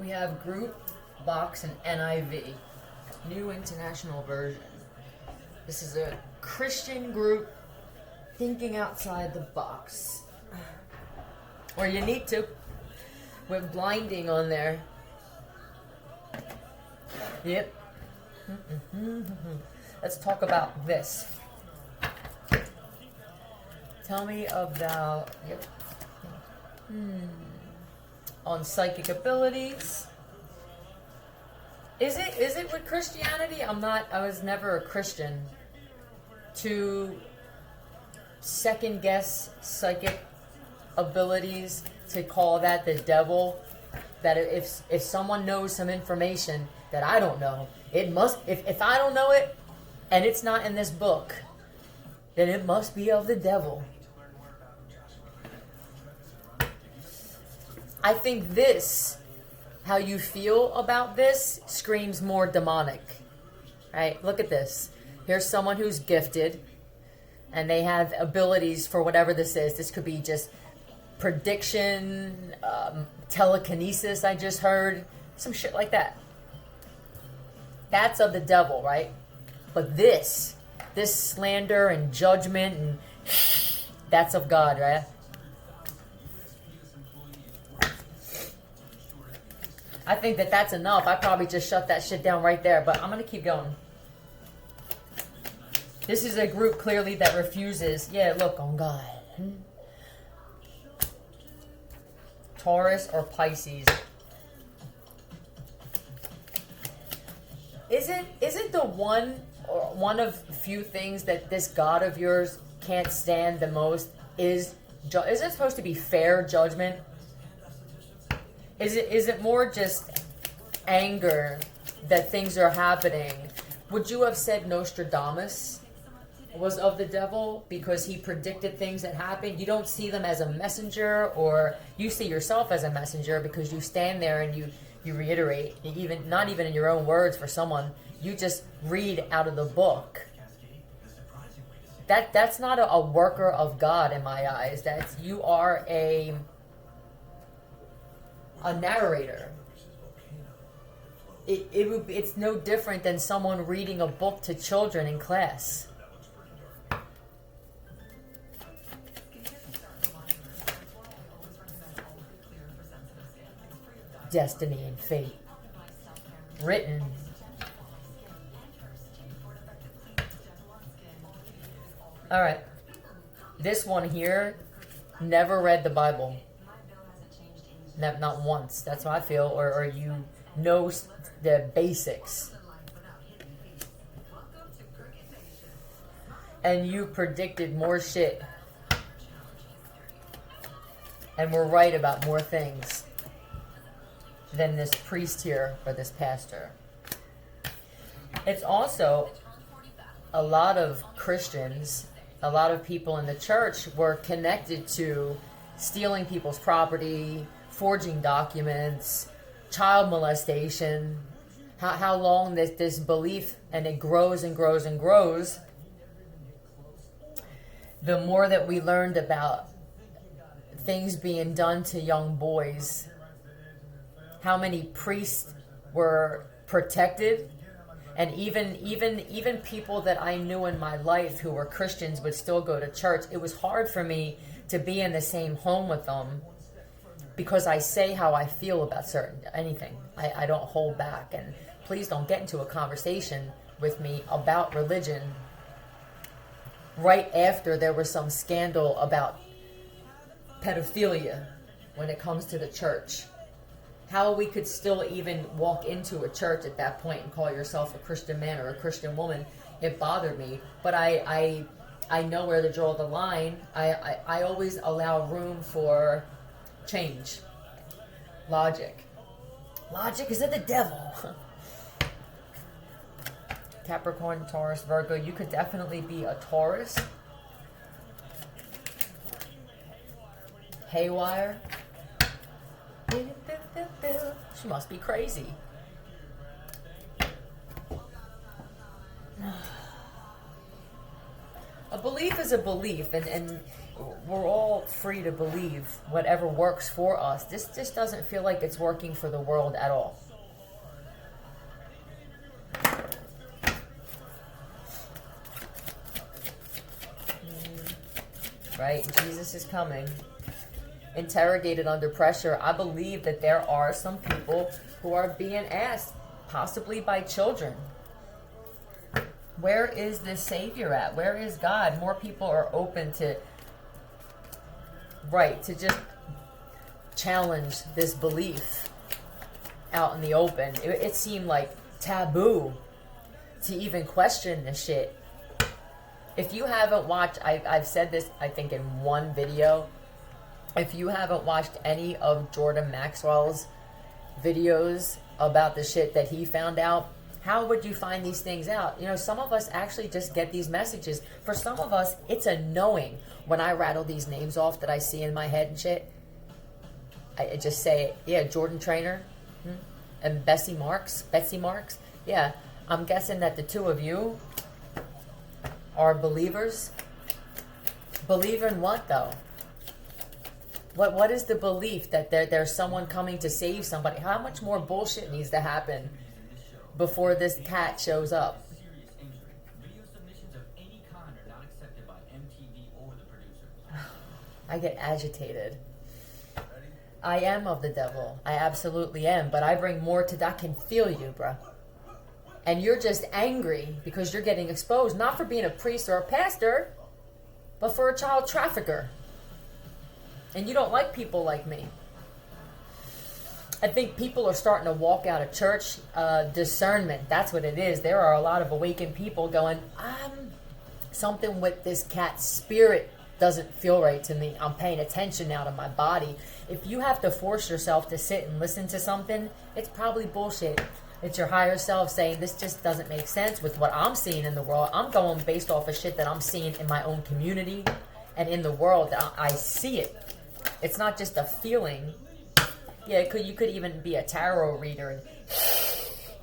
We have group, box, and NIV, New International Version. This is a Christian group thinking outside the box. Or you need to, with blinding on there. Yep. Let's talk about this. Tell me about, on psychic abilities. Is it with Christianity? I was never a Christian. To second guess psychic abilities, to call that the devil, that if someone knows some information that I don't know, it must, if I don't know it and it's not in this book, then it must be of the devil. I think this, how you feel about this, screams more demonic. Right? Look at this. Here's someone who's gifted, and they have abilities for whatever this is. This could be just prediction, telekinesis, I just heard. Some shit like that. That's of the devil, right? But this slander and judgment, and that's of God, right? I think that's enough. I probably just shut that shit down right there, but I'm going to keep going. This is a group clearly that refuses, look on God. Taurus or Pisces. Isn't the one of few things that this God of yours can't stand the most is it supposed to be fair judgment? Is it more just anger that things are happening? Would you have said Nostradamus was of the devil because he predicted things that happened? You don't see them as a messenger, or you see yourself as a messenger because you stand there and you reiterate, even not even in your own words for someone, you just read out of the book. That's not a worker of God in my eyes. You are a narrator. It's no different than someone reading a book to children in class. Destiny and fate. Written. Alright. This one here never read the Bible. Not once. That's how I feel. Or you know the basics. And you predicted more shit. And were right about more things than this priest here or this pastor. It's also a lot of Christians, a lot of people in the church were connected to stealing people's property, forging documents, child molestation. How long this belief, and it grows and grows and grows, the more that we learned about things being done to young boys, how many priests were protected, and even people that I knew in my life who were Christians would still go to church. It was hard for me to be in the same home with them because I say how I feel about anything. I don't hold back, and please don't get into a conversation with me about religion right after there was some scandal about pedophilia when it comes to the church. How we could still even walk into a church at that point and call yourself a Christian man or a Christian woman, it bothered me. But I know where to draw the line. I always allow room for change. Logic is of the devil. Capricorn, Taurus, Virgo. You could definitely be a Taurus. Haywire. She must be crazy. A belief is a belief, and we're all free to believe whatever works for us. This just doesn't feel like it's working for the world at all. Right? Jesus is coming. Interrogated under pressure. I believe that there are some people who are being asked, possibly by children, where is this Savior at? Where is God? More people are open to, to just challenge this belief out in the open. It seemed like taboo to even question this shit. If you haven't watched, I've said this, I think, in one video. If you haven't watched any of Jordan Maxwell's videos about the shit that he found out, how would you find these things out? You know, some of us actually just get these messages. For some of us, it's a knowing. When I rattle these names off that I see in my head and shit, I just say, yeah, Jordan Trainer and Betsy Marks. Yeah, I'm guessing that the two of you are believers. Believe in what, though? What is the belief that there's someone coming to save somebody? How much more bullshit needs to happen before this cat shows up? I get agitated. I am of the devil. I absolutely am. But I bring more to that. I can feel you, bro. And you're just angry because you're getting exposed, not for being a priest or a pastor, but for a child trafficker. And you don't like people like me. I think people are starting to walk out of church. Discernment, that's what it is. There are a lot of awakened people going, something with this cat's spirit doesn't feel right to me. I'm paying attention now to my body. If you have to force yourself to sit and listen to something, it's probably bullshit. It's your higher self saying, this just doesn't make sense with what I'm seeing in the world. I'm going based off of shit that I'm seeing in my own community and in the world. I see it. It's not just a feeling. Yeah, you could even be a tarot reader,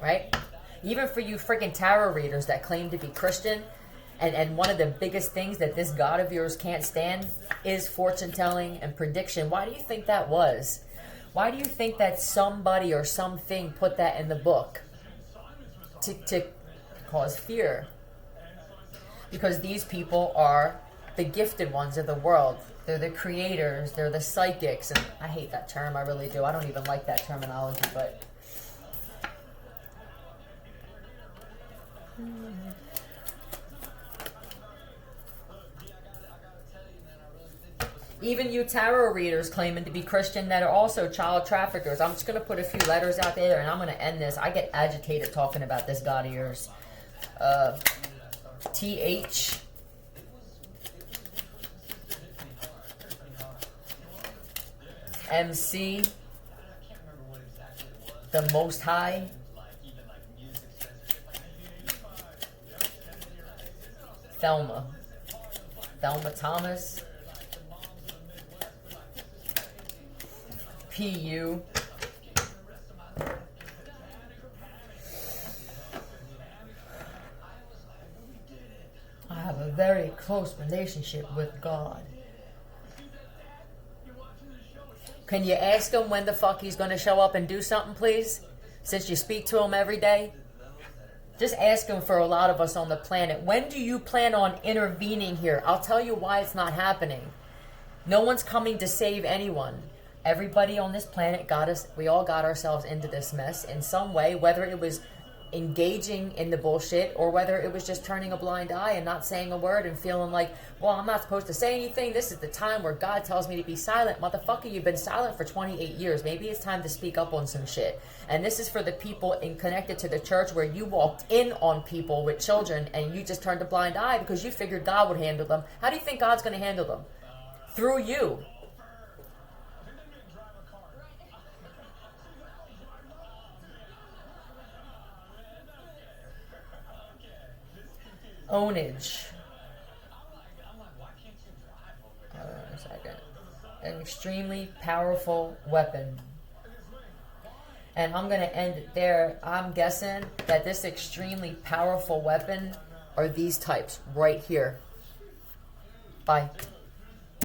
right? Even for you freaking tarot readers that claim to be Christian, and one of the biggest things that this God of yours can't stand is fortune telling and prediction. Why do you think that was? Why do you think that somebody or something put that in the book? To cause fear. Because these people are the gifted ones of the world. They're the creators, they're the psychics, and I hate that term, I really do. I don't even like that terminology, but even you tarot readers claiming to be Christian that are also child traffickers. I'm just going to put a few letters out there and I'm going to end this. I get agitated talking about this God of yours. TH MC, the Most High, Thelma Thomas, PU, I have a very close relationship with God. Can you ask him when the fuck he's going to show up and do something, please? Since you speak to him every day? Just ask him for a lot of us on the planet. When do you plan on intervening here? I'll tell you why it's not happening. No one's coming to save anyone. Everybody on this planet got us, we all got ourselves into this mess in some way, whether it was engaging in the bullshit or whether it was just turning a blind eye and not saying a word and feeling like, well, I'm not supposed to say anything. This is the time where God tells me to be silent. Motherfucker, you've been silent for 28 years. Maybe it's time to speak up on some shit. And this is for the people connected to the church where you walked in on people with children and you just turned a blind eye because you figured God would handle them. How do you think God's going to handle them? Through you. Ownage. Hold on a second. An extremely powerful weapon. And I'm going to end it there. I'm guessing that this extremely powerful weapon are these types right here. Bye.